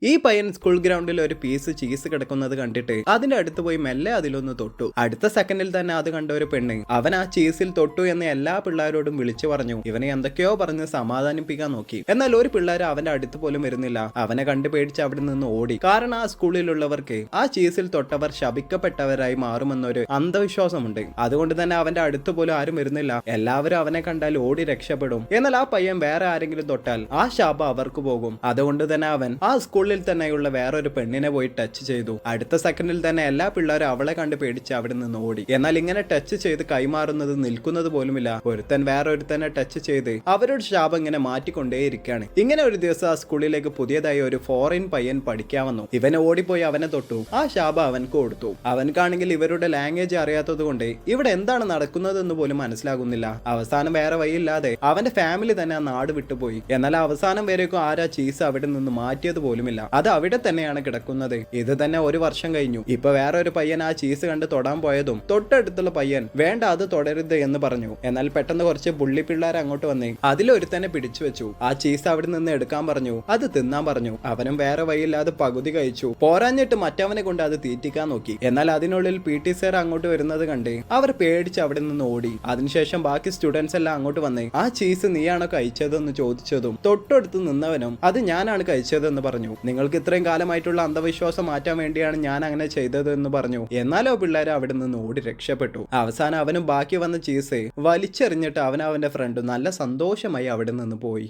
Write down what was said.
ഈ പയ്യൻ സ്കൂൾ ഗ്രൗണ്ടിൽ ഒരു പീസ് ചീസ് കിടക്കുന്നത് കണ്ടിട്ട് അതിന്റെ അടുത്ത് പോയി മെല്ലെ അതിലൊന്ന് തൊട്ടു. അടുത്ത സെക്കൻഡിൽ തന്നെ അത് കണ്ട ഒരു പെണ്ണ് അവൻ ആ ചീസിൽ തൊട്ടു എന്ന് എല്ലാ പിള്ളേരോടും വിളിച്ചു പറഞ്ഞു. ഇവനെ എന്തൊക്കെയോ പറഞ്ഞ് സമാധാനിപ്പിക്കാൻ നോക്കി. എന്നാൽ ഒരു പിള്ളേർ അവന്റെ അടുത്ത് പോലും വരുന്നില്ല. അവനെ കണ്ടു പേടിച്ച് അവിടെ നിന്ന് ഓടി. കാരണം ആ സ്കൂളിലുള്ളവർക്ക് ആ ചീസിൽ തൊട്ടവർ ശപിക്കപ്പെട്ടവരായി മാറുമെന്നൊരു അന്ധവിശ്വാസമുണ്ട്. അതുകൊണ്ട് തന്നെ അവന്റെ അടുത്ത് പോലും ആരും വരുന്നില്ല. എല്ലാവരും അവനെ കണ്ടാൽ ഓടി രക്ഷപ്പെടും. എന്നാൽ ആ പയ്യൻ വേറെ ആരെങ്കിലും തൊട്ടാൽ ആ ശാപം അവർക്ക് പോകും. അതുകൊണ്ട് തന്നെ അവൻ ആ സ്കൂളിൽ തന്നെയുള്ള വേറൊരു പെണ്ണിനെ പോയി ടച്ച് ചെയ്തു. അടുത്ത സെക്കൻഡിൽ തന്നെ എല്ലാ പിള്ളേരും അവളെ കണ്ട് പേടിച്ച് അവിടെ നിന്ന് ഓടി. എന്നാൽ ഇങ്ങനെ ടച്ച് ചെയ്ത് കൈമാറുന്നത് നിൽക്കുന്നത് പോലുമില്ല. ഒരുത്തൻ വേറൊരുത്തനെ ടച്ച് ചെയ്ത് അവരുടെ ശാപം ഇങ്ങനെ മാറ്റിക്കൊണ്ടേയിരിക്കുകയാണ്. ഇങ്ങനെ ഒരു ദിവസം ആ സ്കൂളിലേക്ക് പുതിയതായി ഒരു ഫോറിൻ പയ്യൻ പഠിക്കാൻ വന്നു. ഇവനെ ഓടിപ്പോയി അവനെ തൊട്ടു. ആ ശാപം അവൻക്ക് കൊടുത്തു. അവൻക്കാണെങ്കിൽ ഇവരുടെ ലാംഗ്വേജ് അറിയാത്തത് കൊണ്ട് ഇവിടെ എന്താണ് നടക്കുന്നതെന്ന് പോലും മനസ്സിലാകുന്നില്ല. അവസാനം വേറെ വഴിയില്ലാതെ അവന്റെ ഫാമിലി തന്നെ ആ നാട് വിട്ടുപോയി. എന്നാൽ അവസാനം വരേക്കും ആരാ ചീസ് അവിടെ നിന്ന് മാറ്റിയത് പോലുമില്ല. അത് അവിടെ തന്നെയാണ് കിടക്കുന്നത്. ഇത് തന്നെ ഒരു വർഷം കഴിഞ്ഞു. ഇപ്പൊ വേറെ ഒരു പയ്യൻ ആ ചീസ് കണ്ട് തൊടാൻ പോയതും തൊട്ടടുത്തുള്ള പയ്യൻ വേണ്ട അത് തുടരുത് എന്ന് പറഞ്ഞു. എന്നാൽ പെട്ടെന്ന് കുറച്ച് പുള്ളി പിള്ളേർ അങ്ങോട്ട് വന്നേ അതിലൊരു തന്നെ പിടിച്ചു വെച്ചു. ആ ചീസ് അവിടെ നിന്ന് എടുക്കാൻ പറഞ്ഞു. അത് തിന്നാൻ പറഞ്ഞു. അവനും വേറെ വഴിയില്ലാതെ പകുതി കഴിച്ചു. പോരാഞ്ഞിട്ട് മറ്റവനെ കൊണ്ട് അത് തീറ്റിക്കാൻ നോക്കി. എന്നാൽ അതിനുള്ളിൽ PT സർ അങ്ങോട്ട് വരുന്നത് കണ്ട് അവർ പേടിച്ച് അവിടെ നിന്ന് ഓടി. അതിനുശേഷം ബാക്കി സ്റ്റുഡൻസ് എല്ലാം അങ്ങോട്ട് വന്നേ ആ ചീസ് നീയാണോ കഴിച്ചതെന്ന് ചോദിച്ചതും തൊട്ടടുത്ത് നിന്നവനും അത് ഞാനാണ് കഴിച്ചതെന്ന് പറഞ്ഞു. നിങ്ങൾക്ക് ഇത്രയും കാലമായിട്ടുള്ള അന്ധവിശ്വാസം മാറ്റാൻ വേണ്ടിയാണ് ഞാൻ അങ്ങനെ ചെയ്തത് എന്ന് പറഞ്ഞു. എന്നാലോ പിള്ളേർ അവിടെ നിന്ന് ഓടി രക്ഷപ്പെട്ടു. അവസാനം അവനും ബാക്കി വന്ന ചീസ് വലിച്ചെറിഞ്ഞിട്ട് അവന്റെ ഫ്രണ്ട് നല്ല സന്തോഷമായി അവിടെ നിന്ന് പോയി.